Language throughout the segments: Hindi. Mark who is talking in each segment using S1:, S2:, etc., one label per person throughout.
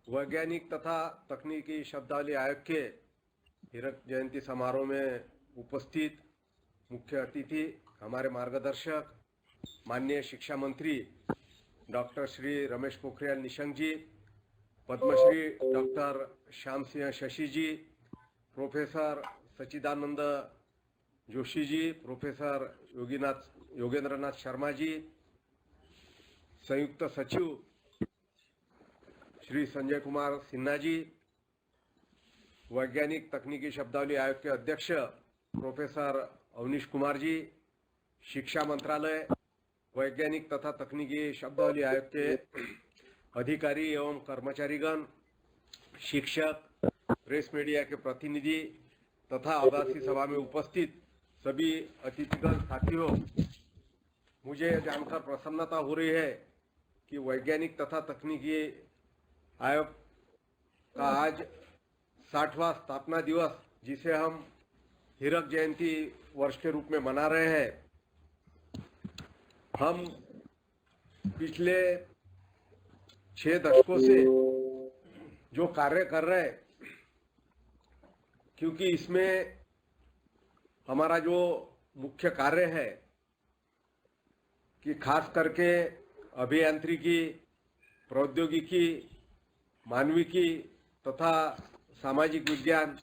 S1: वैज्ञानिक तथा तकनीकी शब्दावली आयोग के हीरक जयंती समारोह में उपस्थित मुख्य अतिथि, हमारे मार्गदर्शक माननीय शिक्षा मंत्री डॉक्टर श्री रमेश पोखरियाल निशंक जी, पद्मश्री डॉक्टर श्याम सिंह शशि जी, प्रोफेसर सच्चिदानंद जोशी जी, प्रोफेसर योगेंद्रनाथ शर्मा जी, संयुक्त सचिव श्री संजय कुमार सिन्हा जी, वैज्ञानिक तकनीकी शब्दावली आयोग के अध्यक्ष प्रोफेसर अवनीश कुमार जी, शिक्षा मंत्रालय वैज्ञानिक तथा तकनीकी शब्दावली आयोग के अधिकारी एवं कर्मचारीगण, शिक्षक, प्रेस मीडिया के प्रतिनिधि तथा आभासी सभा में उपस्थित सभी अतिथिगण साथियों, मुझे जानकर प्रसन्नता हो रही है कि वैज्ञानिक तथा तकनीकी आयोग का आज 60वां स्थापना दिवस, जिसे हम हीरक जयंती वर्ष के रूप में मना रहे हैं, हम पिछले 6 दशकों से जो कार्य कर रहे हैं, क्योंकि इसमें हमारा जो मुख्य कार्य है कि खास करके अभियांत्रिकी, प्रौद्योगिकी, मानविकी तथा सामाजिक विज्ञान,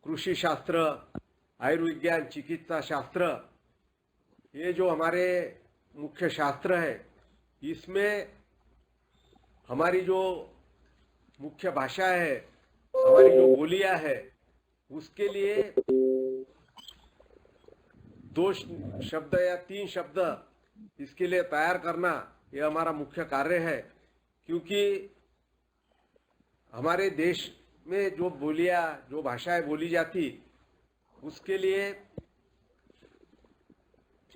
S1: कृषि शास्त्र, आयुर्विज्ञान, चिकित्सा शास्त्र, ये जो हमारे मुख्य शास्त्र है, इसमें हमारी जो मुख्य भाषा है, हमारी जो बोलियां है, उसके लिए 2 शब्द या 3 शब्द इसके लिए तैयार करना, ये हमारा मुख्य कार्य है। क्योंकि हमारे देश में जो बोलियां, जो भाषाएं बोली जाती, उसके लिए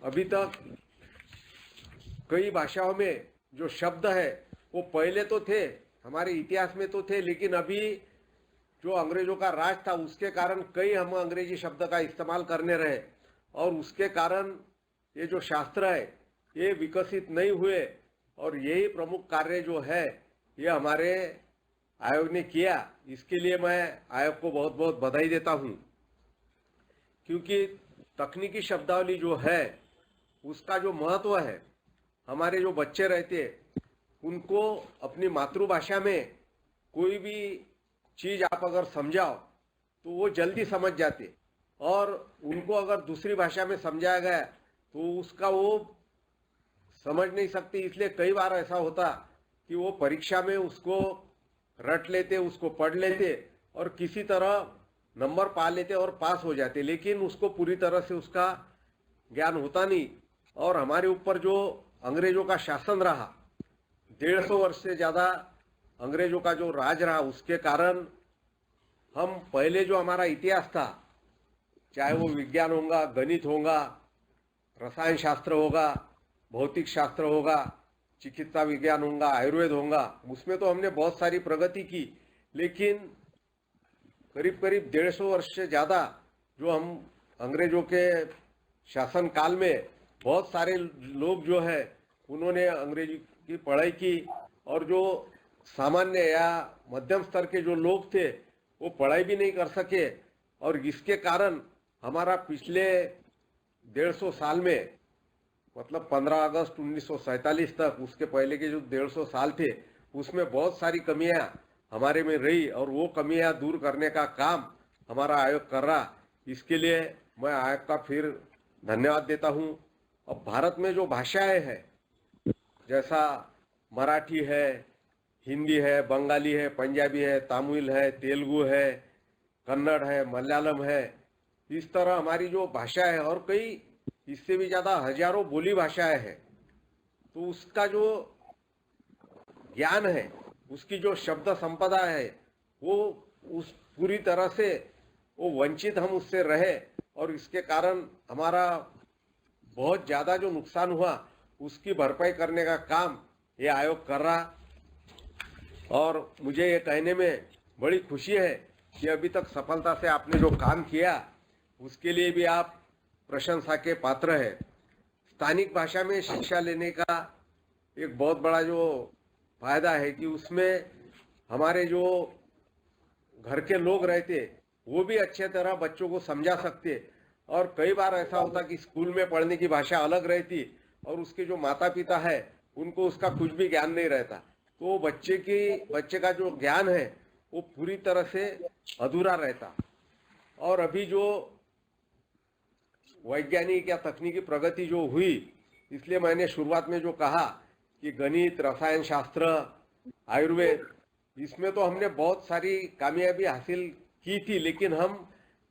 S1: अभी तक कई भाषाओं में जो शब्द है वो पहले तो थे, हमारे इतिहास में तो थे, लेकिन अभी जो अंग्रेजों का राज था उसके कारण कई हम अंग्रेजी शब्द का इस्तेमाल करने रहे, और उसके कारण ये जो शास्त्र है ये विकसित नहीं हुए। और यही प्रमुख कार्य जो है ये हमारे आयोग ने किया, इसके लिए मैं आयोग को बहुत बहुत बधाई देता हूँ। क्योंकि तकनीकी शब्दावली जो है उसका जो महत्व है, हमारे जो बच्चे रहते उनको अपनी मातृभाषा में कोई भी चीज़ आप अगर समझाओ तो वो जल्दी समझ जाते, और उनको अगर दूसरी भाषा में समझाया गया तो उसका वो समझ नहीं सकते। इसलिए कई बार ऐसा होता कि वो परीक्षा में उसको रट लेते, उसको पढ़ लेते और किसी तरह नंबर पा लेते और पास हो जाते, लेकिन उसको पूरी तरह से उसका ज्ञान होता नहीं। और हमारे ऊपर जो अंग्रेजों का शासन रहा, 150 वर्ष से ज़्यादा अंग्रेजों का जो राज रहा, उसके कारण हम पहले जो हमारा इतिहास था, चाहे वो विज्ञान होगा, गणित होगा, रसायन शास्त्र होगा, भौतिक शास्त्र होगा, चिकित्सा विज्ञान होगा, आयुर्वेद होगा, उसमें तो हमने बहुत सारी प्रगति की। लेकिन करीब करीब 150 वर्ष से ज़्यादा जो हम अंग्रेजों के शासन काल में बहुत सारे लोग जो है उन्होंने अंग्रेजी की पढ़ाई की, और जो सामान्य या मध्यम स्तर के जो लोग थे वो पढ़ाई भी नहीं कर सके। और इसके कारण हमारा पिछले 150 साल में, मतलब 15 अगस्त 1947 तक, उसके पहले के जो 150 साल थे, उसमें बहुत सारी कमियां हमारे में रही, और वो कमियां दूर करने का काम हमारा आयोग कर रहा। इसके लिए मैं आयोग का फिर धन्यवाद देता हूं। अब भारत में जो भाषाएं हैं, जैसा मराठी है, हिंदी है, बंगाली है, पंजाबी है, तमिल है, तेलुगु है, कन्नड़ है, मलयालम है, इस तरह हमारी जो भाषा है, और कई इससे भी ज़्यादा हजारों बोली भाषाएं हैं, तो उसका जो ज्ञान है, उसकी जो शब्द संपदा है, वो उस पूरी तरह से वो वंचित हम उससे रहे, और इसके कारण हमारा बहुत ज़्यादा जो नुकसान हुआ उसकी भरपाई करने का काम ये आयोग कर रहा। और मुझे ये कहने में बड़ी खुशी है कि अभी तक सफलता से आपने जो काम किया उसके लिए भी आप प्रशंसा के पात्र है। स्थानिक भाषा में शिक्षा लेने का एक बहुत बड़ा जो फायदा है कि उसमें हमारे जो घर के लोग रहते वो भी अच्छे तरह बच्चों को समझा सकते। और कई बार ऐसा होता कि स्कूल में पढ़ने की भाषा अलग रहती और उसके जो माता पिता है उनको उसका कुछ भी ज्ञान नहीं रहता, तो बच्चे का जो ज्ञान है वो पूरी तरह से अधूरा रहता। और अभी जो वैज्ञानिक या तकनीकी प्रगति जो हुई, इसलिए मैंने शुरुआत में जो कहा कि गणित, रसायन शास्त्र, आयुर्वेद, इसमें तो हमने बहुत सारी कामयाबी हासिल की थी, लेकिन हम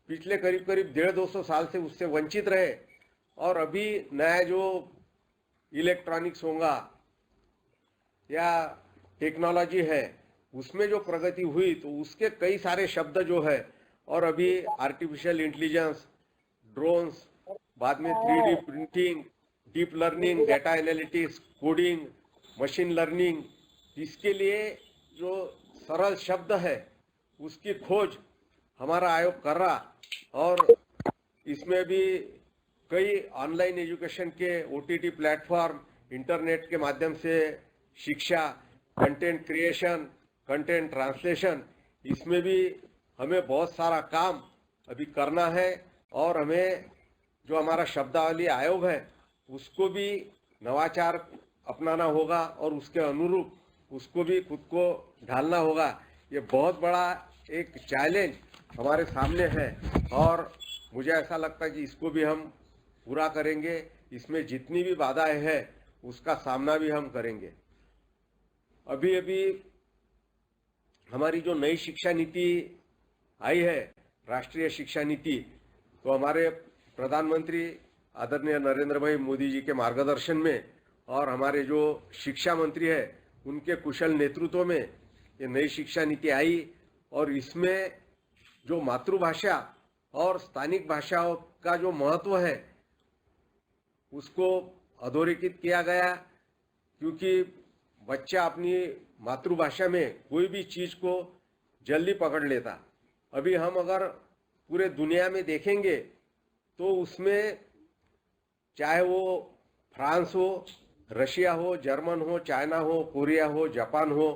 S1: पिछले करीब करीब 150-200 साल से उससे वंचित रहे। और अभी नया जो इलेक्ट्रॉनिक्स होगा या टेक्नोलॉजी है उसमें जो प्रगति हुई, तो उसके कई सारे शब्द जो है, और अभी आर्टिफिशियल इंटेलिजेंस, ड्रोन्स, बाद में 3D printing, deep learning, data analytics, coding, machine learning, इसके लिए जो सरल शब्द है उसकी खोज हमारा आयोग कर रहा। और इसमें भी कई ऑनलाइन एजुकेशन के OTT प्लेटफॉर्म, इंटरनेट के माध्यम से शिक्षा, कंटेंट क्रिएशन, कंटेंट ट्रांसलेशन, इसमें भी हमें बहुत सारा काम अभी करना है। और हमें जो हमारा शब्दावली आयोग है उसको भी नवाचार अपनाना होगा और उसके अनुरूप उसको भी खुद को ढालना होगा। ये बहुत बड़ा एक चैलेंज हमारे सामने है और मुझे ऐसा लगता है कि इसको भी हम पूरा करेंगे। इसमें जितनी भी बाधाएं हैं उसका सामना भी हम करेंगे। अभी अभी हमारी जो नई शिक्षा नीति आई है, राष्ट्रीय शिक्षा नीति, तो हमारे प्रधानमंत्री आदरणीय नरेंद्र भाई मोदी जी के मार्गदर्शन में और हमारे जो शिक्षा मंत्री है उनके कुशल नेतृत्व में ये नई शिक्षा नीति आई। और इसमें जो मातृभाषा और स्थानिक भाषाओं का जो महत्व है उसको अधोरेखित किया गया, क्योंकि बच्चा अपनी मातृभाषा में कोई भी चीज़ को जल्दी पकड़ लेता। अभी हम अगर पूरे दुनिया में देखेंगे तो उसमें चाहे वो फ्रांस हो, रशिया हो, जर्मन हो, चाइना हो, कोरिया हो, जापान हो,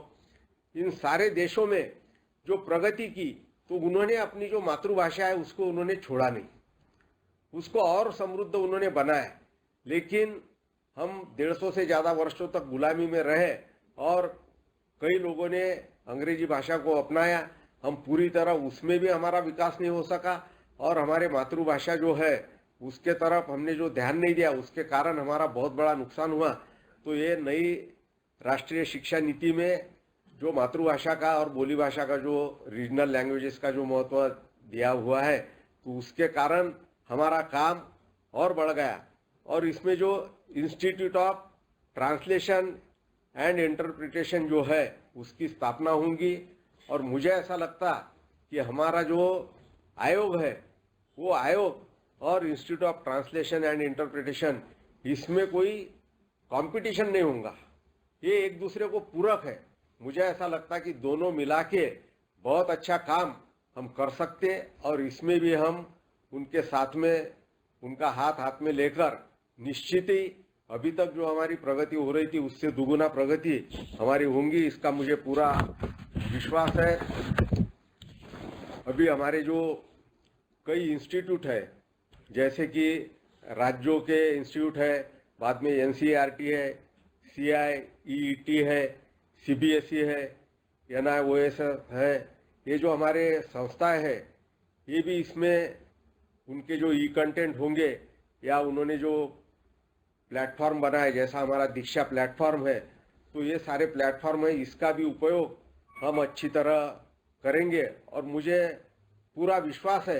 S1: इन सारे देशों में जो प्रगति की, तो उन्होंने अपनी जो मातृभाषा है उसको उन्होंने छोड़ा नहीं, उसको और समृद्ध उन्होंने बनाया। लेकिन हम 150 से ज़्यादा वर्षों तक गुलामी में रहे और कई लोगों ने अंग्रेजी भाषा को अपनाया। हम पूरी तरह उसमें भी हमारा विकास नहीं हो सका और हमारे मातृभाषा जो है उसके तरफ हमने जो ध्यान नहीं दिया, उसके कारण हमारा बहुत बड़ा नुकसान हुआ। तो ये नई राष्ट्रीय शिक्षा नीति में जो मातृभाषा का और बोली भाषा का जो रीजनल लैंग्वेजेस का जो महत्व दिया हुआ है, तो उसके कारण हमारा काम और बढ़ गया। और इसमें जो institute of translation and interpretation जो है उसकी स्थापना होगी। और मुझे ऐसा लगता कि हमारा जो आयोग है वो आयोग और institute of translation and interpretation, इसमें कोई कंपटीशन नहीं होगा, ये एक दूसरे को पूरक है। मुझे ऐसा लगता है कि दोनों मिला के बहुत अच्छा काम हम कर सकते हैं और इसमें भी हम उनके साथ में उनका हाथ हाथ में लेकर निश्चित ही अभी तक जो हमारी प्रगति हो रही थी उससे दुगुना प्रगति हमारी होंगी, इसका मुझे पूरा विश्वास है। अभी हमारे जो कई इंस्टीट्यूट है, जैसे कि राज्यों के इंस्टीट्यूट है, बाद में NCERT है, CIEET है, CBSE है, NIOS है, ये जो हमारे संस्थाएं हैं ये भी इसमें उनके जो कंटेंट होंगे या उन्होंने जो प्लेटफॉर्म बनाए, जैसा हमारा दीक्षा प्लेटफॉर्म है, तो ये सारे प्लेटफॉर्म है, इसका भी उपयोग हम अच्छी तरह करेंगे। और मुझे पूरा विश्वास है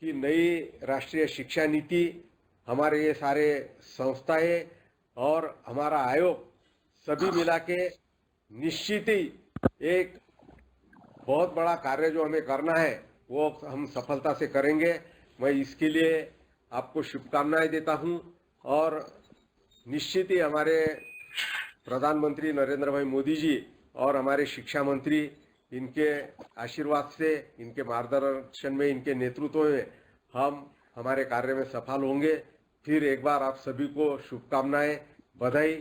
S1: कि नई राष्ट्रीय शिक्षा नीति, हमारे ये सारे संस्थाएं और हमारा आयोग सभी मिला के निश्चित ही एक बहुत बड़ा कार्य जो हमें करना है वो हम सफलता से करेंगे। मैं इसके लिए आपको शुभकामनाएं देता हूं और निश्चित ही हमारे प्रधानमंत्री नरेंद्र भाई मोदी जी और हमारे शिक्षा मंत्री, इनके आशीर्वाद से, इनके मार्गदर्शन में, इनके नेतृत्व में हम हमारे कार्य में सफल होंगे। फिर एक बार आप सभी को शुभकामनाएं, बधाई,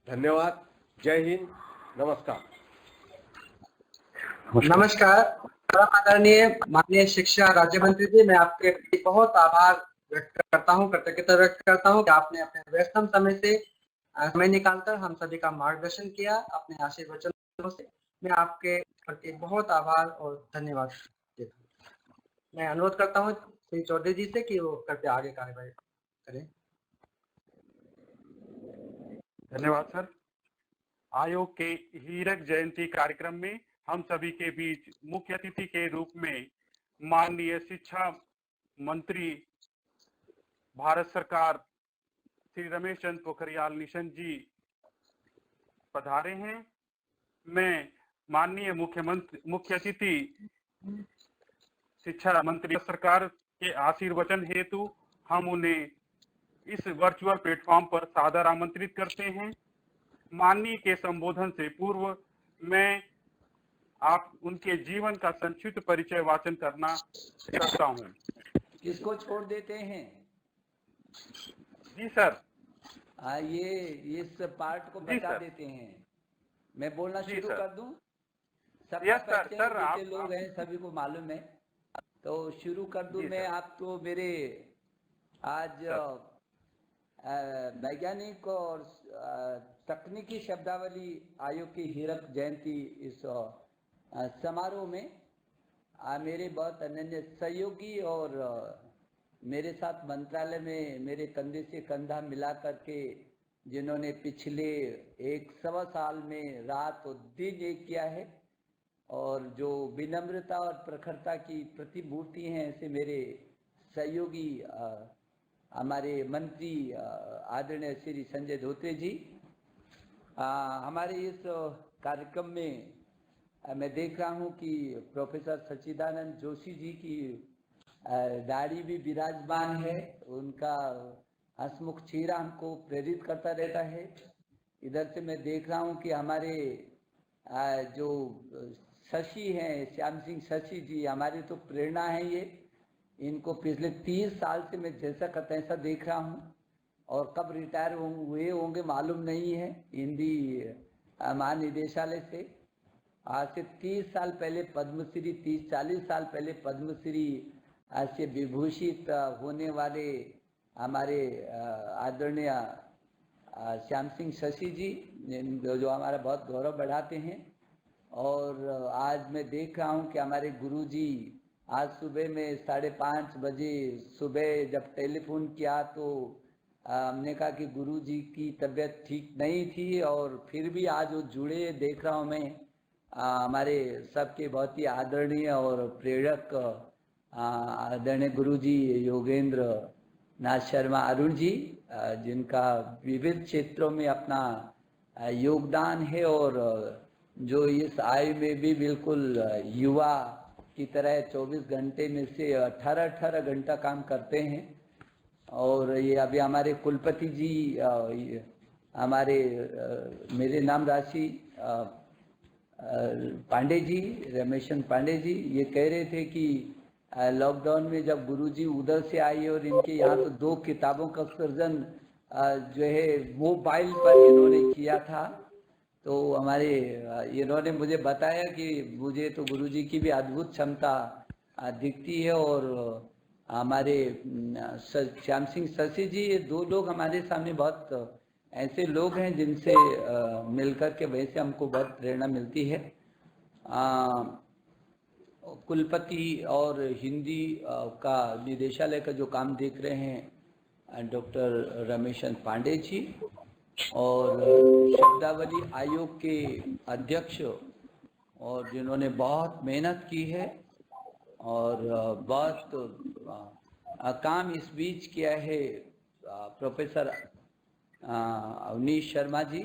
S1: धन्यवाद, जय हिंद, नमस्कार।
S2: नमस्कार। आदरणीय माननीय शिक्षा राज्य मंत्री जी, मैं आपके प्रति बहुत आभार व्यक्त करता हूँ, कृतज्ञता व्यक्त करता हूँ कि आपने अपने व्यस्तम समय से समय निकालकर हम सभी का मार्गदर्शन किया अपने आशीर्वचनों से। मैं आपके प्रति बहुत आभार और धन्यवाद देता हूँ। मैं अनुरोध करता हूँ श्री चौधरी जी से कि वो कृपया आगे कार्यवाही करें।
S3: धन्यवाद सर। आयोग के हीरक जयंती कार्यक्रम में हम सभी के बीच मुख्य अतिथि के रूप में माननीय शिक्षा मंत्री भारत सरकार श्री रमेश चंद्र पोखरियाल निशंक जी पधारे हैं। मैं माननीय मुख्य अतिथि शिक्षा मंत्री सरकार के आशीर्वचन हेतु हम उन्हें इस वर्चुअल प्लेटफॉर्म पर सादर आमंत्रित करते हैं। माननीय के संबोधन से पूर्व मैं आप उनके जीवन का संक्षिप्त परिचय वाचन करना चाहता हूं।
S4: किसको छोड़ देते हैं?
S3: जी सर।
S4: ये इस पार्ट को बता देते हैं। मैं बोलना शुरू कर दूं? सबका परिचय जितने लोग हैं सभी को मालूम है, तो शुरू कर दूं मैं। आप तो मेरे आज वैज्ञानिक और तकनीकी शब्दावली आयोग की हीरक जयंती इस समारोह में मेरे बहुत अनन्य सहयोगी और मेरे साथ मंत्रालय में मेरे कंधे से कंधा मिला करके जिन्होंने पिछले 1.25 साल में रात और दिन एक किया है और जो विनम्रता और प्रखरता की प्रतिमूर्ति हैं, ऐसे मेरे सहयोगी हमारे मंत्री आदरणीय श्री संजय धोत्रे जी। हमारे इस कार्यक्रम में मैं देख रहा हूं कि प्रोफेसर सच्चिदानंद जोशी जी की दाढ़ी भी विराजमान है। उनका हंसमुख चेहरा हमको प्रेरित करता रहता है। इधर से मैं देख रहा हूं कि हमारे जो शशि हैं, श्याम सिंह शशि जी, हमारी तो प्रेरणा है ये। इनको पिछले 30 साल से मैं जैसा का तैसा देख रहा हूं और कब रिटायर हुए होंगे मालूम नहीं है हिंदी महानिदेशालय से। आज से 30 साल पहले पद्मश्री, 30-40 साल पहले पद्मश्री से विभूषित होने वाले हमारे आदरणीय श्याम सिंह शशि जी, जो हमारा बहुत गौरव बढ़ाते हैं। और आज मैं देख रहा हूं कि हमारे गुरुजी आज सुबह में 5:30 बजे सुबह जब टेलीफोन किया तो हमने कहा कि गुरुजी की तबीयत ठीक नहीं थी और फिर भी आज वो जुड़े देख रहा हूं मैं। हमारे सबके बहुत ही आदरणीय और प्रेरक आदरणीय गुरुजी योगेंद्र नाथ शर्मा अरुण जी, जिनका विविध क्षेत्रों में अपना योगदान है और जो इस आयु में भी बिल्कुल युवा की तरह 24 घंटे में से 18 घंटा काम करते हैं। और ये अभी हमारे कुलपति जी हमारे मेरे नाम राशि पांडे जी, रमेशन पांडे जी, ये कह रहे थे कि लॉकडाउन में जब गुरुजी उधर से आए और इनके यहाँ तो 2 किताबों का सृजन जो है मोबाइल पर इन्होंने किया था। तो हमारे इन्होंने मुझे बताया कि मुझे तो गुरुजी की भी अद्भुत क्षमता दिखती है। और हमारे श्याम सिंह शशि जी, ये 2 लोग हमारे सामने बहुत ऐसे लोग हैं जिनसे मिलकर के वैसे हमको बहुत प्रेरणा मिलती है। कुलपति और हिंदी का निदेशालय का जो काम देख रहे हैं डॉक्टर रमेशन पांडे जी, और शब्दावली आयोग के अध्यक्ष और जिन्होंने बहुत मेहनत की है और बहुत काम इस बीच किया है, प्रोफेसर अवनीश शर्मा जी,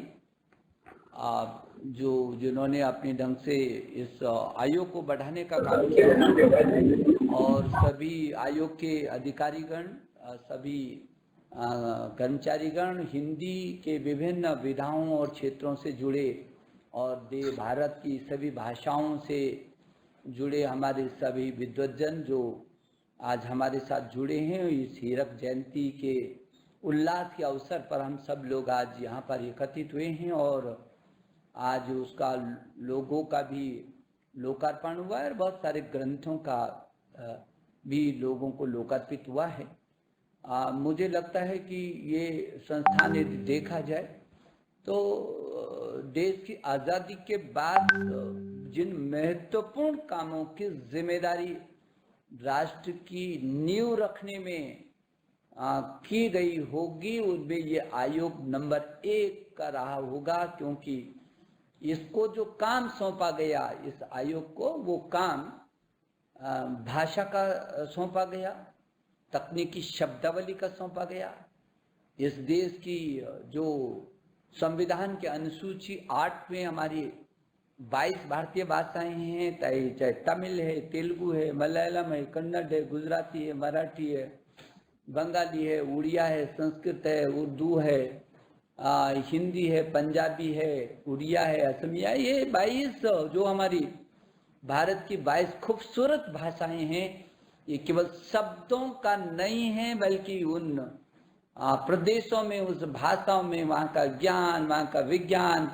S4: जिन्होंने अपने ढंग से इस आयोग को बढ़ाने का काम किया। और सभी आयोग के अधिकारीगण, सभी कर्मचारीगण हिंदी के विभिन्न विधाओं और क्षेत्रों से जुड़े और भारत की सभी भाषाओं से जुड़े हमारे सभी विद्वज्जन जो आज हमारे साथ जुड़े हैं, इस हीरक जयंती के उल्लास के अवसर पर हम सब लोग आज यहाँ पर एकत्रित हुए हैं। और आज उसका लोगों का भी लोकार्पण हुआ है और बहुत सारे ग्रंथों का भी लोगों को लोकार्पित हुआ है। मुझे लगता है कि ये संस्थान यदि देखा जाए तो देश की आज़ादी के बाद जिन महत्वपूर्ण कामों की जिम्मेदारी राष्ट्र की नींव रखने में की गई होगी, उनमें ये आयोग नंबर 1 का रहा होगा, क्योंकि इसको जो काम सौंपा गया इस आयोग को, वो काम भाषा का सौंपा गया, तकनीकी शब्दावली का सौंपा गया। इस देश की जो संविधान के अनुसूची 8 में हमारी 22 भारतीय भाषाएं हैं, चाहे तमिल है, तेलुगु है, मलयालम है, कन्नड़ है, गुजराती है, मराठी है, बंगाली है, उड़िया है, संस्कृत है, उर्दू है, हिंदी है, पंजाबी है, उड़िया है, असमिया, ये 22 जो हमारी भारत की 22 खूबसूरत भाषाएं हैं, ये केवल शब्दों का नहीं है, बल्कि उन प्रदेशों में, उस भाषाओं में वहाँ का ज्ञान, वहाँ का विज्ञान,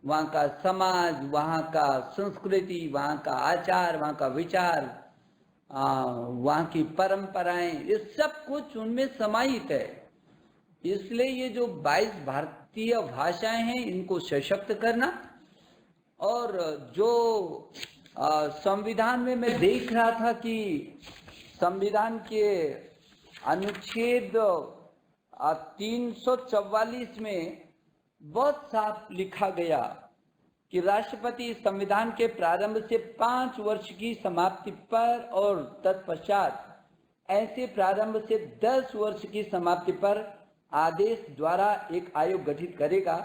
S4: वहाँ का समाज, वहाँ का संस्कृति, वहाँ का आचार, वहाँ का विचार, वहाँ की परंपराएं, ये सब कुछ उनमें समाहित है। इसलिए ये जो 22 भारतीय भाषाएं हैं, इनको सशक्त करना, और जो संविधान में मैं देख रहा था कि संविधान के अनुच्छेद 344 में बहुत साफ लिखा गया कि राष्ट्रपति संविधान के प्रारंभ से 5 वर्ष की समाप्ति पर और तत्पश्चात ऐसे प्रारंभ से 10 वर्ष की समाप्ति पर आदेश द्वारा एक आयोग गठित करेगा,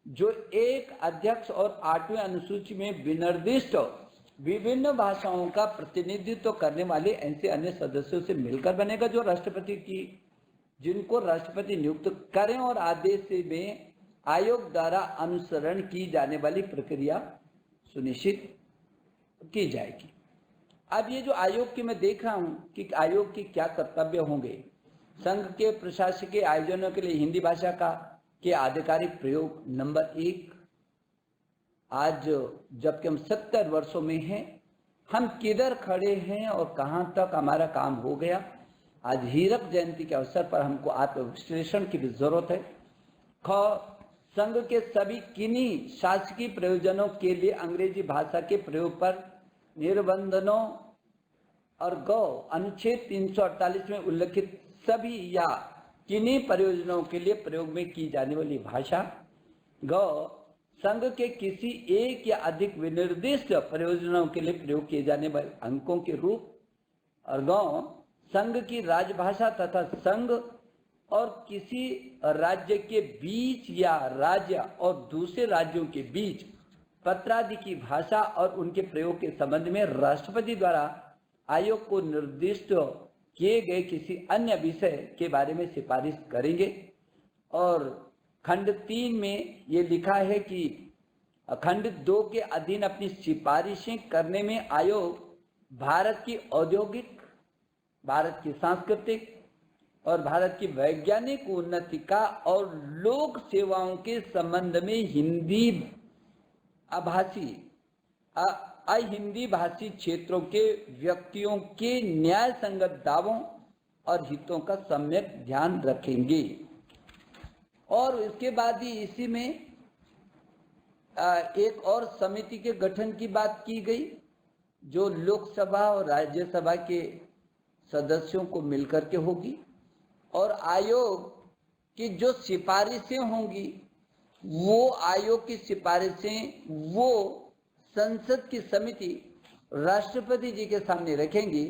S4: जो एक अध्यक्ष और 8वें अनुसूची में विनिर्दिष्ट विभिन्न भाषाओं का प्रतिनिधित्व करने वाले ऐसे अन्य सदस्यों से मिलकर बनेगा, जो राष्ट्रपति की, जिनको राष्ट्रपति नियुक्त करें, और आदेश में आयोग द्वारा अनुसरण की जाने वाली प्रक्रिया सुनिश्चित की जाएगी। अब ये जो आयोग की मैं देख रहा हूं कि आयोग की क्या कर्तव्य होंगे। संघ के प्रशासकीय आयोजनों के लिए हिंदी भाषा का के आधिकारिक प्रयोग नंबर 1। आज जबकि हम 70 वर्षों में हैं, हम किधर खड़े हैं और कहां तक हमारा काम हो गया। आज हीरक जयंती के अवसर पर हमको आत्मविश्लेषण की भी जरूरत है। संघ के सभी किन्हीं शासकीय प्रयोजनों के लिए अंग्रेजी भाषा के प्रयोग पर निर्बंधनों और अनुच्छेद 348 में उल्लिखित सभी या किन्हीं प्रयोजनों के लिए प्रयोग में की जाने वाली भाषा संघ के किसी एक या अधिक विनिर्दिष्ट प्रयोजनों के लिए प्रयोग किए जाने वाले अंकों के रूप, और संघ की राजभाषा तथा संघ और किसी राज्य के बीच या राज्य और दूसरे राज्यों के बीच पत्रादि की भाषा और उनके प्रयोग के संबंध में राष्ट्रपति द्वारा आयोग को निर्दिष्ट किए गए किसी अन्य विषय के बारे में सिफारिश करेंगे। और खंड 3 में ये लिखा है कि खंड 2 के अधीन अपनी सिफारिशें करने में आयोग भारत की औद्योगिक, भारत की सांस्कृतिक और भारत की वैज्ञानिक उन्नति का और लोक सेवाओं के संबंध में हिंदी अहिंदी भाषी क्षेत्रों के व्यक्तियों के न्याय संगत दावों और हितों का सम्यक ध्यान रखेंगे। और इसके बाद ही इसी में एक और समिति के गठन की बात की गई, जो लोकसभा और राज्यसभा के सदस्यों को मिलकर के होगी, और आयोग की जो सिफारिशें होंगी वो आयोग की सिफारिशें वो संसद की समिति राष्ट्रपति जी के सामने रखेंगी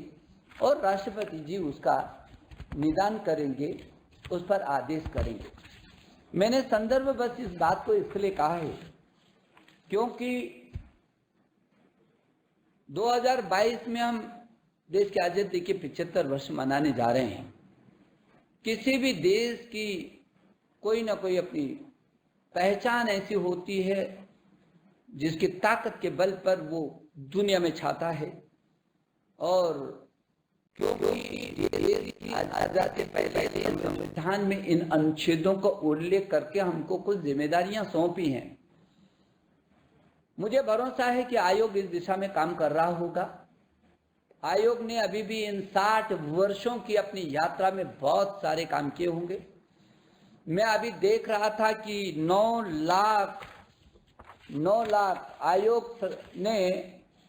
S4: और राष्ट्रपति जी उसका निदान करेंगे, उस पर आदेश करेंगे। मैंने संदर्भ बस इस बात को इसलिए कहा है क्योंकि 2022 में हम देश की आजादी के 75 वर्ष मनाने जा रहे हैं। किसी भी देश की कोई ना कोई अपनी पहचान ऐसी होती है जिसकी ताकत के बल पर वो दुनिया में छाता है, और क्योंकि आजादी से पहले संविधान में इन अनुच्छेदों का उल्लेख करके हमको कुछ जिम्मेदारियां सौंपी हैं। मुझे भरोसा है कि आयोग इस दिशा में काम कर रहा होगा। आयोग ने अभी भी इन 60 वर्षों की अपनी यात्रा में बहुत सारे काम किए होंगे। मैं अभी देख रहा था कि 9 लाख आयोग ने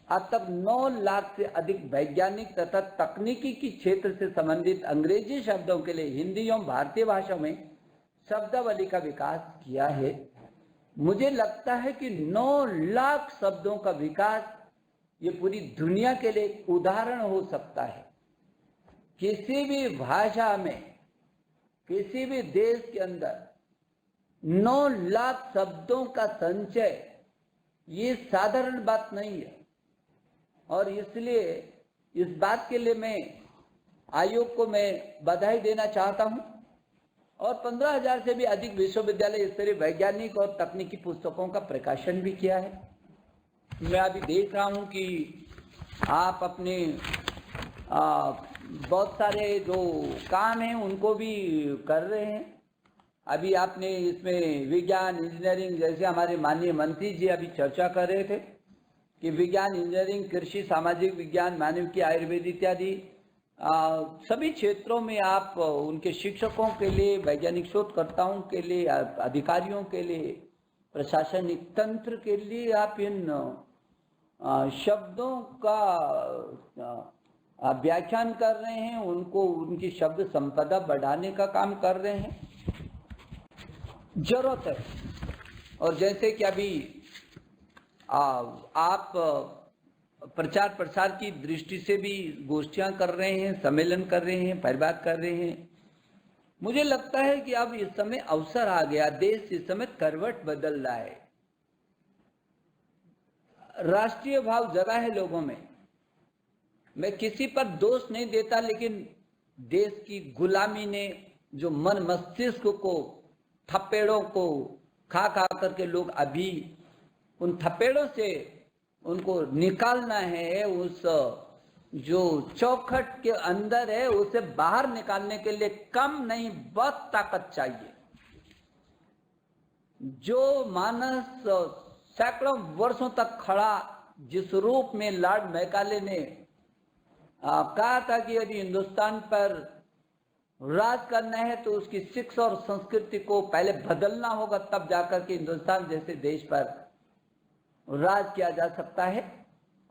S4: अब तक 9 लाख से अधिक वैज्ञानिक तथा तकनीकी की क्षेत्र से संबंधित अंग्रेजी शब्दों के लिए हिंदी एवं भारतीय भाषा में शब्दावली का विकास किया है। मुझे लगता है कि 9 लाख शब्दों का विकास ये पूरी दुनिया के लिए एक उदाहरण हो सकता है। किसी भी भाषा में, किसी भी देश के अंदर 9 लाख शब्दों का संचय ये साधारण बात नहीं है, और इसलिए इस बात के लिए मैं आयोग को मैं बधाई देना चाहता हूं। और 15,000 से भी अधिक विश्वविद्यालय स्तरीय वैज्ञानिक और तकनीकी पुस्तकों का प्रकाशन भी किया है। मैं अभी देख रहा हूं कि आप अपने बहुत सारे जो काम हैं उनको भी कर रहे हैं। अभी आपने इसमें विज्ञान इंजीनियरिंग, जैसे हमारे माननीय मंत्री जी अभी चर्चा कर रहे थे कि विज्ञान इंजीनियरिंग, कृषि, सामाजिक विज्ञान, मानविकी, आयुर्वेद इत्यादि सभी क्षेत्रों में आप उनके शिक्षकों के लिए, वैज्ञानिक शोधकर्ताओं के लिए, अधिकारियों के लिए, प्रशासनिक तंत्र के लिए आप इन शब्दों का व्याख्यान कर रहे हैं, उनको उनकी शब्द संपदा बढ़ाने का काम कर रहे हैं। जरूरत है। और जैसे कि अभी आप प्रचार प्रसार की दृष्टि से भी गोष्ठियां कर रहे हैं, सम्मेलन कर रहे हैं, परिवाद कर रहे हैं। मुझे लगता है कि अब इस समय अवसर आ गया, देश इस समय करवट बदल रहा है, राष्ट्रीय भाव जगा है लोगों में। मैं किसी पर दोष नहीं देता, लेकिन देश की गुलामी ने जो मन मस्तिष्क को, थपेड़ों को खा खा करके लोग अभी उन थपेड़ों से उनको निकालना है, उस जो चौखट के अंदर है उसे बाहर निकालने के लिए कम नहीं बहुत ताकत चाहिए। जो मानस सैकड़ों वर्षों तक खड़ा, जिस रूप में लॉर्ड मैकाले ने कहा था कि यदि हिंदुस्तान पर राज करना है तो उसकी शिक्षा और संस्कृति को पहले बदलना होगा, तब जाकर के हिंदुस्तान जैसे देश पर राज किया जा सकता है।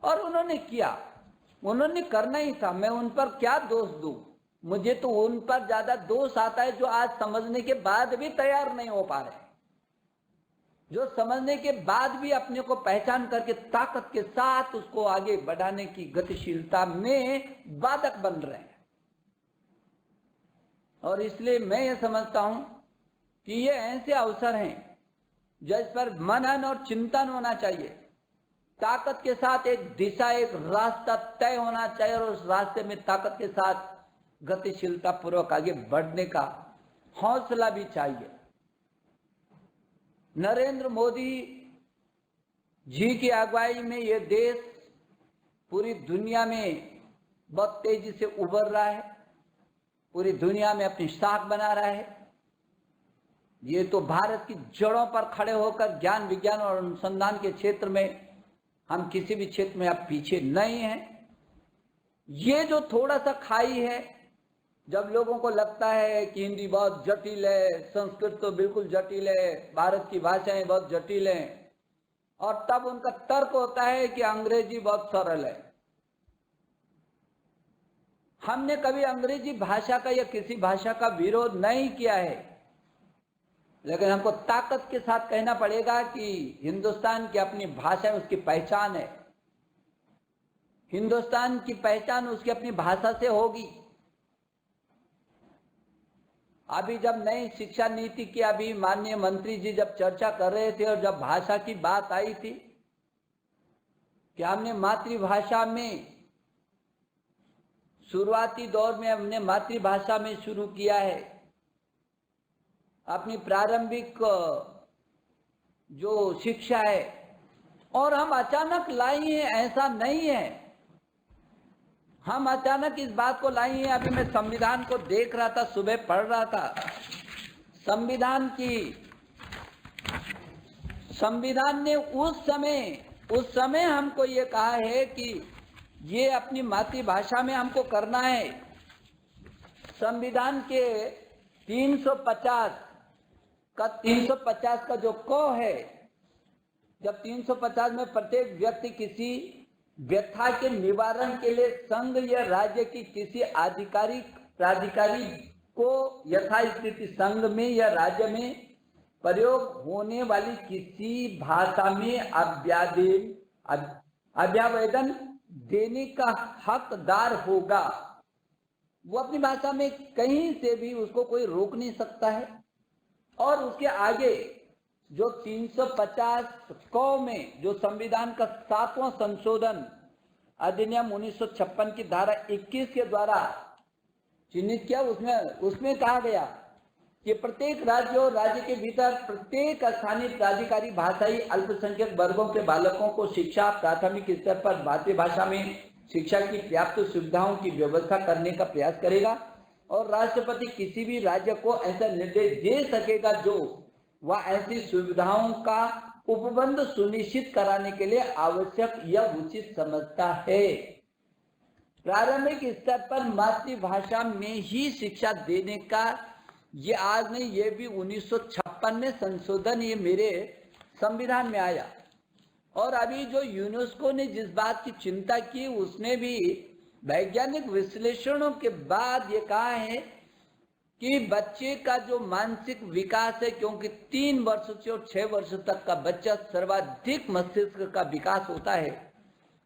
S4: और उन्होंने किया, उन्होंने करना ही था। मैं उन पर क्या दोष दूं? मुझे तो उन पर ज्यादा दोष आता है जो आज समझने के बाद भी तैयार नहीं हो पा रहे, जो समझने के बाद भी अपने को पहचान करके ताकत के साथ उसको आगे बढ़ाने की गतिशीलता में बाधक बन रहे हैं। और इसलिए मैं ये समझता हूं कि ये ऐसे अवसर हैं जिस पर मनन और चिंतन होना चाहिए। ताकत के साथ एक दिशा, एक रास्ता तय होना चाहिए, और उस रास्ते में ताकत के साथ गतिशीलता पूर्वक आगे बढ़ने का हौसला भी चाहिए। नरेंद्र मोदी जी की अगुवाई में ये देश पूरी दुनिया में बहुत तेजी से उभर रहा है, पूरी दुनिया में अपनी साख बना रहा है। ये तो भारत की जड़ों पर खड़े होकर ज्ञान, विज्ञान और अनुसंधान के क्षेत्र में हम किसी भी क्षेत्र में अब पीछे नहीं हैं। ये जो थोड़ा सा खाई है, जब लोगों को लगता है कि हिंदी बहुत जटिल है, संस्कृत तो बिल्कुल जटिल है, भारत की भाषाएं बहुत जटिल हैं, और तब उनका तर्क होता है कि अंग्रेजी बहुत सरल है। हमने कभी अंग्रेजी भाषा का या किसी भाषा का विरोध नहीं किया है, लेकिन हमको ताकत के साथ कहना पड़ेगा कि हिंदुस्तान की अपनी भाषा, उसकी पहचान है। हिंदुस्तान की पहचान उसकी अपनी भाषा से होगी। अभी जब नई शिक्षा नीति की अभी माननीय मंत्री जी जब चर्चा कर रहे थे और जब भाषा की बात आई थी कि हमने मातृभाषा में शुरुआती दौर में हमने मातृभाषा में शुरू किया है अपनी प्रारंभिक जो शिक्षा है, और हम अचानक लाई हैं, ऐसा नहीं है। हम अचानक इस बात को लाई हैं। अभी मैं संविधान को देख रहा था, सुबह पढ़ रहा था। संविधान ने उस समय उस समय हमको ये कहा है कि ये अपनी मातृभाषा में हमको करना है। संविधान के 350 का जो क है, जब 350 में प्रत्येक व्यक्ति किसी व्यथा के निवारण के लिए संघ या राज्य की किसी आधिकारिक प्राधिकारी को यथास्थिति संघ में या राज्य में प्रयोग होने वाली किसी भाषा में अभ्यावेदन देने का हकदार होगा। वो अपनी भाषा में कहीं से भी उसको कोई रोक नहीं सकता है। और उसके आगे जो 350 क में जो संविधान का 7वां संशोधन अधिनियम 1956 की धारा 21 के द्वारा चिन्हित किया, उसमें कहा गया कि प्रत्येक राज्य और राज्य के भीतर प्रत्येक स्थानीय प्राधिकारी भाषाई अल्पसंख्यक वर्गों के बालकों को शिक्षा प्राथमिक स्तर पर मातृभाषा में शिक्षा की पर्याप्त सुविधाओं की व्यवस्था करने का प्रयास करेगा। और राष्ट्रपति किसी भी राज्य को ऐसा निर्देश दे सकेगा जो वह ऐसी सुविधाओं का उपबंध सुनिश्चित कराने के लिए आवश्यक या उचित समझता है। प्रारंभिक स्तर पर मातृभाषा में ही शिक्षा देने का ये आज नहीं, ये भी 1956 में संशोधन ये मेरे संविधान में आया। और अभी जो यूनेस्को ने जिस बात की चिंता की, उसने भी वैज्ञानिक विश्लेषणों के बाद ये कहा है कि बच्चे का जो मानसिक विकास है, क्योंकि 3 वर्ष से और 6 वर्ष तक का बच्चा सर्वाधिक मस्तिष्क का विकास होता है,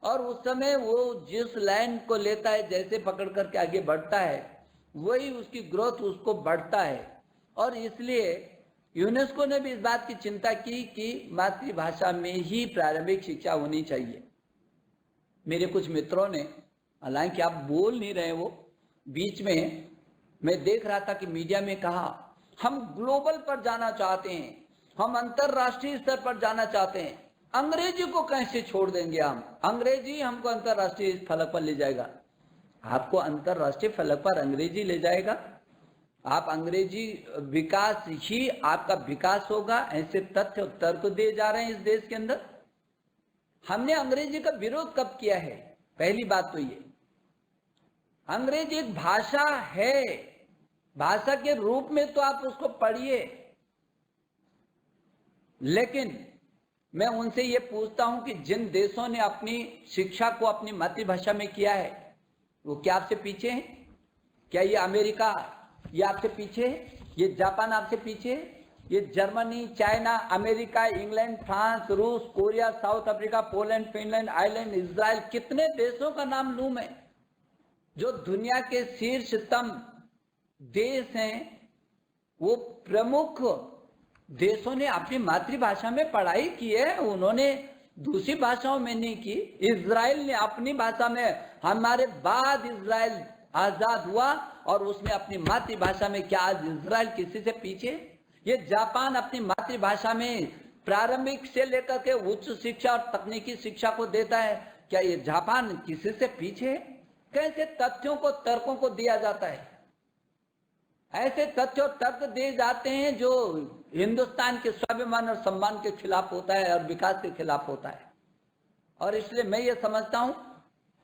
S4: और उस समय वो जिस लाइन को लेता है, जैसे पकड़ करके आगे बढ़ता है, वही उसकी ग्रोथ उसको बढ़ता है। और इसलिए यूनेस्को ने भी इस बात की चिंता की कि मातृभाषा में ही प्रारंभिक शिक्षा होनी चाहिए। मेरे कुछ मित्रों ने, हालांकि आप बोल नहीं रहे, वो बीच में मैं देख रहा था कि मीडिया में कहा हम ग्लोबल पर जाना चाहते हैं, हम अंतरराष्ट्रीय स्तर पर जाना चाहते हैं, अंग्रेजी को कैसे छोड़ देंगे हम, अंग्रेजी हमको अंतरराष्ट्रीय फलक पर ले जाएगा। आपको अंतरराष्ट्रीय फलक पर अंग्रेजी ले जाएगा? आप अंग्रेजी विकास ही आपका विकास होगा, ऐसे तथ्य और तर्क दिए जा रहे हैं इस देश के अंदर। हमने अंग्रेजी का विरोध कब किया है? पहली बात तो ये, अंग्रेजी एक भाषा है, भाषा के रूप में तो आप उसको पढ़िए, लेकिन मैं उनसे ये पूछता हूं कि जिन देशों ने अपनी शिक्षा को अपनी मातृभाषा में किया है, वो क्या आपसे पीछे हैं? क्या ये अमेरिका ये आपसे पीछे है? ये जापान आपसे पीछे है? ये Germany, China, America, England, France, रूस, Korea, South Africa, Poland, Finland, Ireland, Israel, कितने देशों का नाम लूं मैं जो दुनिया के शीर्षतम देश हैं, वो प्रमुख देशों ने अपनी मातृभाषा में पढ़ाई की है, उन्होंने दूसरी भाषाओं में नहीं की। इजराइल ने अपनी भाषा में, हमारे बाद इजराइल आजाद हुआ और उसने अपनी मातृभाषा में, क्या आज इजराइल किसी से पीछे? ये जापान अपनी मातृभाषा में प्रारंभिक से लेकर के उच्च शिक्षा और तकनीकी शिक्षा को देता है, क्या ये जापान किसी से पीछे? कैसे तथ्यों को, तर्कों को दिया जाता है? ऐसे तथ्य और तर्क दिए जाते हैं जो हिंदुस्तान के स्वाभिमान और सम्मान के खिलाफ होता है और विकास के खिलाफ होता है। और इसलिए मैं ये समझता हूं,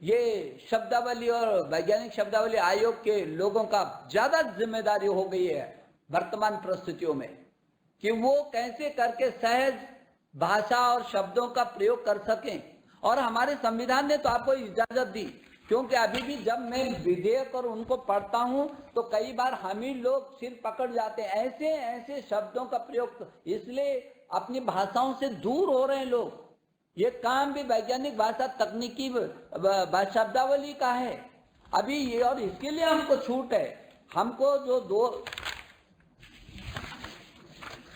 S4: ये शब्दावली और वैज्ञानिक शब्दावली आयोग के लोगों का ज्यादा जिम्मेदारी हो गई है वर्तमान परिस्थितियों में, कि वो कैसे करके सहज भाषा और शब्दों का प्रयोग कर सकें। और हमारे संविधान ने तो आपको इजाजत दी, क्योंकि अभी भी जब मैं विधेयक और उनको पढ़ता हूं तो कई बार हम ही लोग सिर पकड़ जाते हैं, ऐसे ऐसे शब्दों का प्रयोग, इसलिए अपनी भाषाओं से दूर हो रहे हैं लोग। ये काम भी वैज्ञानिक भाषा, तकनीकी शब्दावली का है अभी ये, और इसके लिए हमको छूट है। हमको जो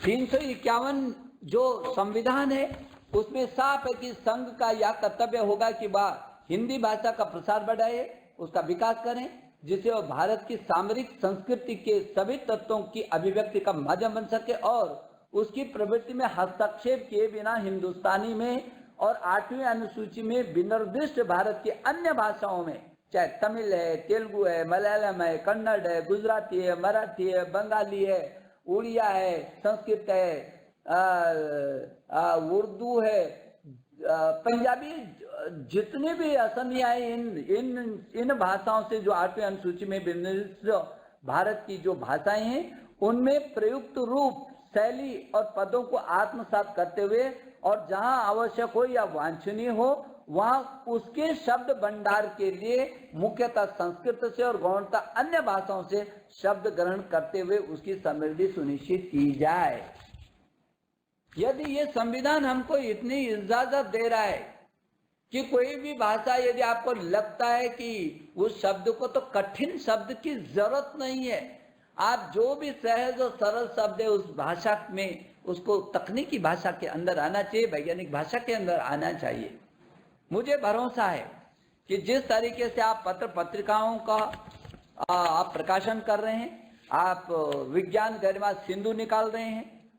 S4: 351 जो संविधान है उसमें साफ है कि संघ का यह कर्तव्य होगा कि वह हिंदी भाषा का प्रसार बढ़ाए, उसका विकास करें, जिससे वह भारत की सामरिक संस्कृति के सभी तत्वों की अभिव्यक्ति का माध्यम बन सके और उसकी प्रवृत्ति में हस्तक्षेप किए बिना हिंदुस्तानी में और 8वीं अनुसूची में विनिर्दिष्ट भारत की अन्य भाषाओं में, चाहे तमिल है, तेलुगु है, मलयालम है, कन्नड़ है, गुजराती है, मराठी है, बंगाली है, उड़िया है, संस्कृत है, उर्दू है, पंजाबी जितने भी असमिया हैं, इन भाषाओं से जो 8वीं अनुसूची में भारत की जो भाषाएं हैं उनमें प्रयुक्त रूप, शैली और पदों को आत्मसात करते हुए और जहां आवश्यक हो या वांछनीय हो वहां उसके शब्द भंडार के लिए मुख्यतः संस्कृत से और गौणतः अन्य भाषाओं से शब्द ग्रहण करते हुए उसकी समृद्धि सुनिश्चित की जाए। यदि ये संविधान हमको इतनी इजाजत दे रहा है कि कोई भी भाषा यदि आपको लगता है कि उस शब्द को तो कठिन शब्द की जरूरत नहीं है, आप जो भी सहज और सरल शब्द है उस भाषा में उसको तकनीकी भाषा के अंदर आना चाहिए, वैज्ञानिक भाषा के अंदर आना चाहिए। मुझे भरोसा है कि जिस तरीके से आप पत्र पत्रिकाओं का आप प्रकाशन कर रहे हैं, आप विज्ञान गरिमा सिंधु निकाल रहे हैं,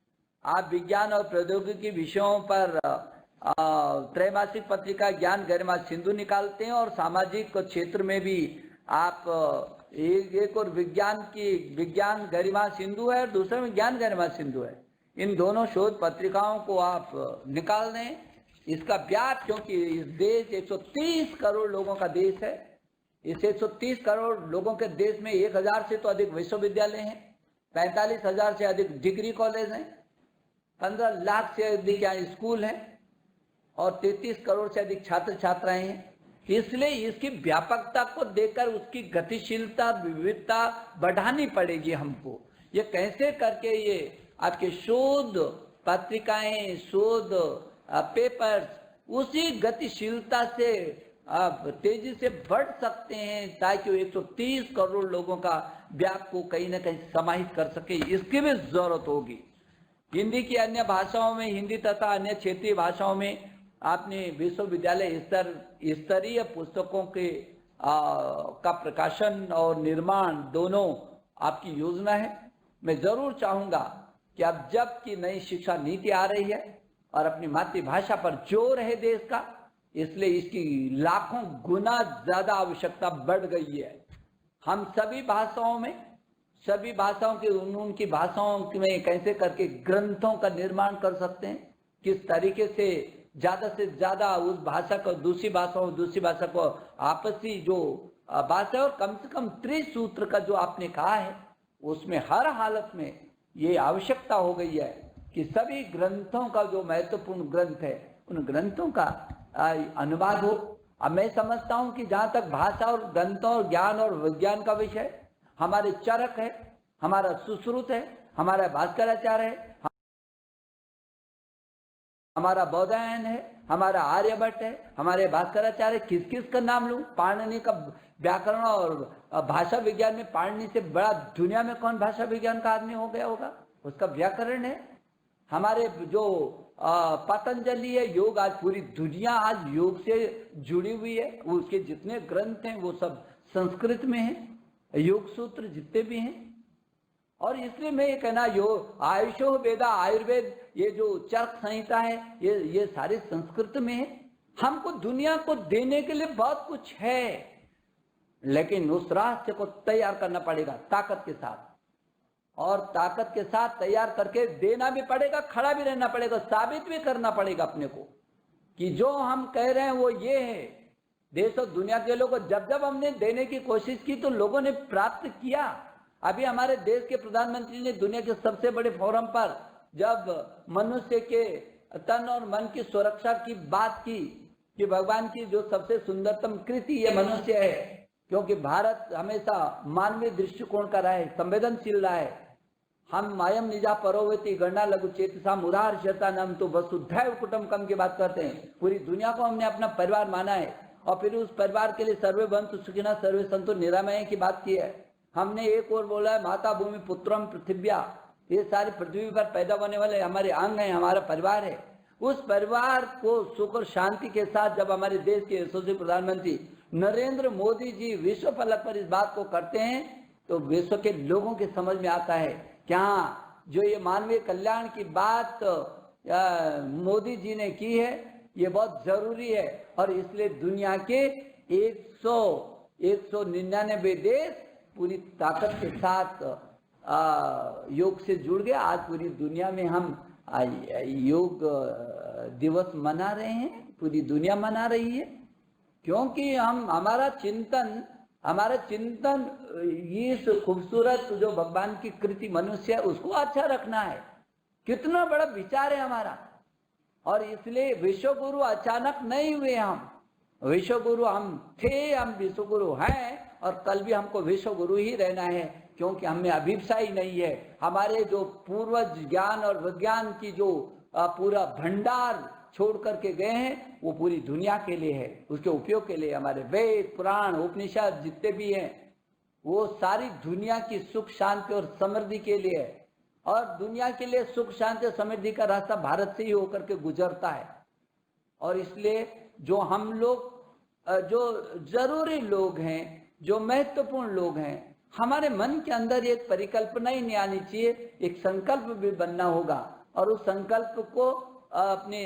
S4: आप विज्ञान और प्रौद्योगिकी विषयों पर त्रैमासिक पत्रिका ज्ञान गरिमा सिंधु निकालते हैं और सामाजिक क्षेत्र में भी आप एक और विज्ञान गरिमा सिंधु है और दूसरा में ज्ञान गरिमा सिंधु है। इन दोनों शोध पत्रिकाओं को आप निकाल दें। इसका व्याप, क्योंकि इस देश 130 करोड़ लोगों का देश है, इस 130 करोड़ लोगों के देश में 1000 से तो अधिक विश्वविद्यालय हैं, 45,000 से अधिक डिग्री कॉलेज हैं, 15 लाख से अधिक यहाँ स्कूल हैं और 33 करोड़ से अधिक छात्र छात्राएं हैं। इसलिए इसकी व्यापकता को देखकर उसकी गतिशीलता, विविधता बढ़ानी पड़ेगी हमको। ये कैसे करके ये आपके शोध पत्रिकाएं, शोध पेपर्स उसी गतिशीलता से आप तेजी से बढ़ सकते हैं ताकि वो 130 करोड़ लोगों का व्याप को कहीं ना कहीं समाहित कर सके, इसकी भी जरूरत होगी। हिंदी की अन्य भाषाओं में, हिंदी तथा अन्य क्षेत्रीय भाषाओं में आपने विश्वविद्यालय स्तरीय पुस्तकों के का प्रकाशन और निर्माण दोनों आपकी योजना है। मैं जरूर चाहूंगा कि अब जब की नई शिक्षा नीति आ रही है और अपनी मातृभाषा पर जोर है देश का, इसलिए इसकी लाखों गुना ज्यादा आवश्यकता बढ़ गई है। हम सभी भाषाओं की उनकी भाषाओं में कैसे करके ग्रंथों का निर्माण कर सकते हैं, किस तरीके से ज्यादा उस भाषा को दूसरी भाषा को आपसी जो भाषा और कम से कम त्रिसूत्र का जो आपने कहा है उसमें हर हालत में ये आवश्यकता हो गई है कि सभी ग्रंथों का जो महत्वपूर्ण ग्रंथ है उन ग्रंथों का अनुवाद हो। अब मैं समझता हूं कि जहां तक भाषा और ग्रंथों और ज्ञान और विज्ञान का विषय, हमारे चरक है, हमारा सुश्रुत है, हमारा भास्कराचार्य है, हमारा बौधायन है, हमारा आर्यभट्ट है, हमारे भास्कराचार्य, किस का नाम लूं? पाणिनि का व्याकरण और भाषा विज्ञान में पाणिनि से बड़ा दुनिया में कौन भाषा विज्ञान का आदमी हो गया होगा? उसका व्याकरण है। हमारे जो पतंजलि है, योग, आज पूरी दुनिया आज योग से जुड़ी हुई है। उसके जितने ग्रंथ हैं वो सब संस्कृत में हैं, योग सूत्र जितने भी हैं। और इसलिए मैं ये कहना, आयुषो वेदा, आयुर्वेद, ये जो चरक संहिता है, ये सारे संस्कृत में है। हमको दुनिया को देने के लिए बहुत कुछ है, लेकिन उस रास्ते को तैयार करना पड़ेगा ताकत के साथ, और ताकत के साथ तैयार करके देना भी पड़ेगा, खड़ा भी रहना पड़ेगा, साबित भी करना पड़ेगा अपने को कि जो हम कह रहे हैं वो ये है। देश और दुनिया के लोगों को जब हमने देने की कोशिश की तो लोगों ने प्राप्त किया। अभी हमारे देश के प्रधानमंत्री ने दुनिया के सबसे बड़े फोरम पर जब मनुष्य के तन और मन की सुरक्षा की बात की कि भगवान की जो सबसे सुंदरतम कृति ये मनुष्य है, क्योंकि भारत हमेशा मानवीय दृष्टिकोण का रहा है, संवेदनशील रहा है। हम मायम निजा परोवती गणना लघु चेतसा मुरार शता नम तो वसुधैव कुटुंबकम की बात करते हैं। पूरी दुनिया को हमने अपना परिवार माना है और फिर उस परिवार के लिए सर्वे बंतु सुखिना सर्वे संतु निरामय की बात की है। हमने एक और बोला है माता भूमि पुत्रम पृथिव्या, ये सारी पृथ्वी पर पैदा होने वाले हमारे अंग हैं, हमारा परिवार है। उस परिवार को सुख और शांति के साथ जब हमारे देश के यशस्वी प्रधानमंत्री नरेंद्र मोदी जी विश्व फलक पर इस बात को करते हैं तो विश्व के लोगों के समझ में आता है क्या जो ये मानवीय कल्याण की बात मोदी जी ने की है ये बहुत जरूरी है। और इसलिए दुनिया के 199 देश पूरी ताकत के साथ योग से जुड़ गए। आज पूरी दुनिया में हम योग दिवस मना रहे हैं। पूरी दुनिया मना रही है, क्योंकि हमारा चिंतन इस खूबसूरत जो भगवान की कृति मनुष्य है उसको अच्छा रखना है। कितना बड़ा विचार है हमारा। और इसलिए विश्व गुरु अचानक नहीं हुए, हम विश्व गुरु हम थे, हम विश्व गुरु हैं और कल भी हमको विश्व गुरु ही रहना है, क्योंकि हमें अभिप्सा ही नहीं है। हमारे जो पूर्वज ज्ञान और विज्ञान की जो पूरा भंडार छोड़ करके गए हैं वो पूरी दुनिया के लिए है, उसके उपयोग के लिए। हमारे वेद पुराण उपनिषद जितने भी हैं वो सारी दुनिया की सुख शांति और समृद्धि के लिए है। और दुनिया के लिए सुख शांति और समृद्धि का रास्ता भारत से ही होकर के गुजरता है। और इसलिए जो हम लोग जो जरूरी लोग हैं, जो महत्वपूर्ण लोग हैं, हमारे मन के अंदर एक परिकल्पना ही नहीं आनी चाहिए, एक संकल्प भी बनना होगा और उस संकल्प को अपने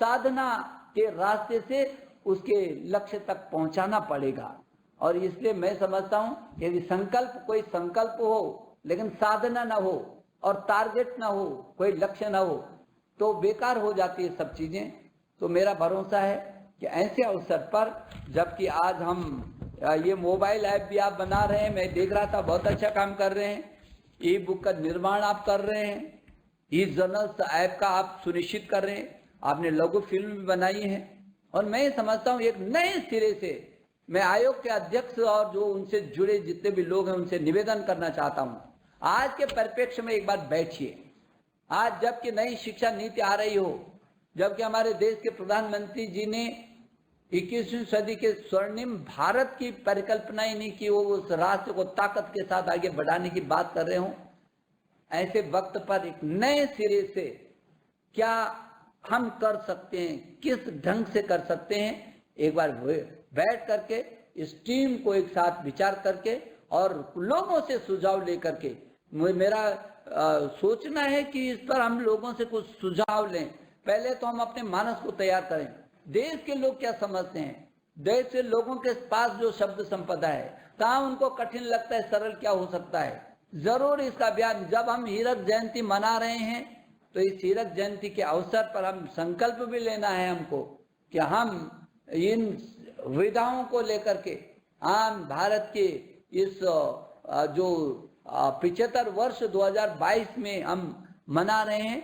S4: साधना के रास्ते से उसके लक्ष्य तक पहुंचाना पड़ेगा। और इसलिए मैं समझता हूं कि यदि संकल्प कोई संकल्प हो लेकिन साधना ना हो और टारगेट ना हो, कोई लक्ष्य ना हो, तो बेकार हो जाती है सब चीजें। तो मेरा भरोसा है कि ऐसे अवसर पर, जबकि आज हम ये मोबाइल ऐप भी आप बना रहे हैं, मैं देख रहा था बहुत अच्छा काम कर रहे हैं, ई बुक का निर्माण आप कर रहे हैं, ई जर्नल्स ऐप का आप सुनिश्चित कर रहे हैं, आपने लघु फिल्म भी बनाई है। और मैं समझता हूँ एक नए सिरे से मैं आयोग के अध्यक्ष और जो उनसे जुड़े जितने भी लोग हैं उनसे निवेदन करना चाहता हूँ, आज के परिप्रेक्ष्य में एक बार बैठिए। आज जबकि नई शिक्षा नीति आ रही हो, जबकि हमारे देश के प्रधानमंत्री जी ने 21वीं सदी के स्वर्णिम भारत की परिकल्पना ही नहीं की, वो उस राष्ट्र को ताकत के साथ आगे बढ़ाने की बात कर रहे हो, ऐसे वक्त पर एक नए सिरे से क्या हम कर सकते हैं, किस ढंग से कर सकते हैं, एक बार बैठ करके इस टीम को एक साथ विचार करके और लोगों से सुझाव लेकर के, मेरा सोचना है कि इस पर हम लोगों से कुछ सुझाव लें। पहले तो हम अपने मानस को तैयार करें, देश के लोग क्या समझते हैं, देश के लोगों के पास जो शब्द संपदा है, कहाँ उनको कठिन लगता है, सरल क्या हो सकता है। जरूर इसका बयान, जब हम हीरक जयंती मना रहे हैं तो इस हीरक जयंती के अवसर पर हम संकल्प भी लेना है हमको कि हम इन विधाओं को लेकर के हम भारत के इस जो 75 वर्ष 2022 में हम मना रहे हैं,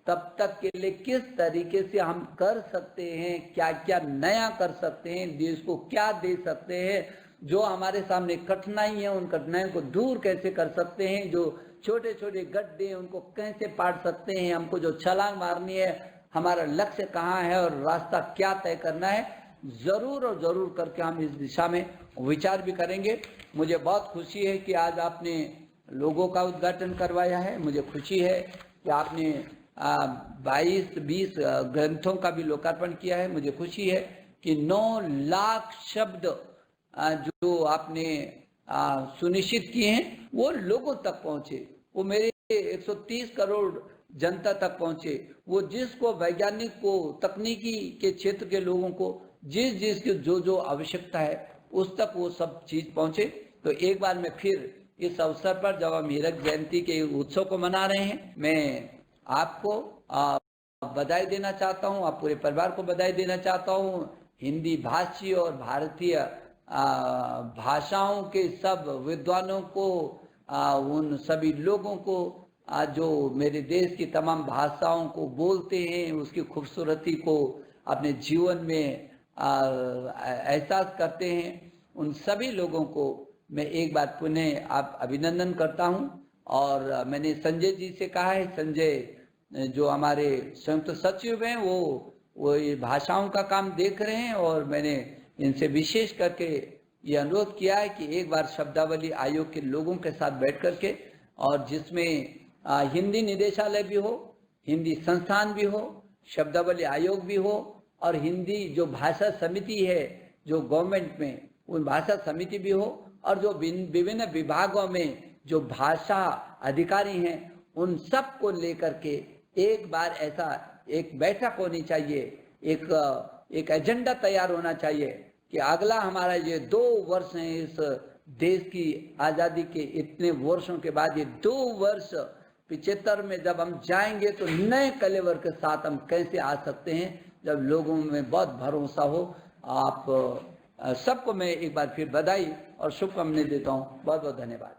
S4: तब तक के लिए किस तरीके से हम कर सकते हैं, क्या क्या नया कर सकते हैं, देश को क्या दे सकते हैं, जो हमारे सामने कठिनाई है उन कठिनाइयों को दूर कैसे कर सकते हैं, जो छोटे छोटे गड्ढे हैं उनको कैसे पाट सकते हैं, हमको जो छलांग मारनी है, हमारा लक्ष्य कहाँ है और रास्ता क्या तय करना है, जरूर और जरूर करके हम इस दिशा में विचार भी करेंगे। मुझे बहुत खुशी है कि आज आपने लोगों का उद्घाटन करवाया है, मुझे खुशी है कि आपने 22-20 ग्रंथों का भी लोकार्पण किया है। मुझे खुशी है कि 9 लाख शब्द जो आपने सुनिश्चित किए हैं वो लोगों तक पहुंचे, वो मेरे 130 करोड़ जनता तक पहुंचे, वो जिसको वैज्ञानिक को तकनीकी के क्षेत्र के लोगों को जिस की जो आवश्यकता है उस तक वो सब चीज पहुंचे। तो एक बार मैं फिर इस अवसर पर जब हम हीरक जयंती के उत्सव को मना रहे हैं, मैं आपको बधाई देना चाहता हूं, आप पूरे परिवार को बधाई देना चाहता हूं। हिंदी भाषी और भारतीय भाषाओं के सब विद्वानों को, उन सभी लोगों को जो मेरे देश की तमाम भाषाओं को बोलते हैं, उसकी खूबसूरती को अपने जीवन में एहसास करते हैं, उन सभी लोगों को मैं एक बार पुनः आप अभिनंदन करता हूं। और मैंने संजय जी से कहा है, संजय जो हमारे संयुक्त सचिव हैं वो ये भाषाओं का काम देख रहे हैं, और मैंने इनसे विशेष करके ये अनुरोध किया है कि एक बार शब्दावली आयोग के लोगों के साथ बैठ करके, और जिसमें हिंदी निदेशालय भी हो, हिंदी संस्थान भी हो, शब्दावली आयोग भी हो, और हिंदी जो भाषा समिति है जो गवर्नमेंट में, उन भाषा समिति भी हो, और जो विभिन्न विभागों में जो भाषा अधिकारी हैं उन सब को लेकर के एक बार ऐसा एक बैठक होनी चाहिए, एक एजेंडा तैयार होना चाहिए कि अगला हमारा ये 2 वर्ष हैं इस देश की आज़ादी के इतने वर्षों के बाद, ये 2 वर्ष 75 में जब हम जाएंगे तो नए कलेवर के साथ हम कैसे आ सकते हैं, जब लोगों में बहुत भरोसा हो। आप सबको मैं एक बार फिर बधाई और शुभकामनाएं देता हूँ। बहुत बहुत धन्यवाद।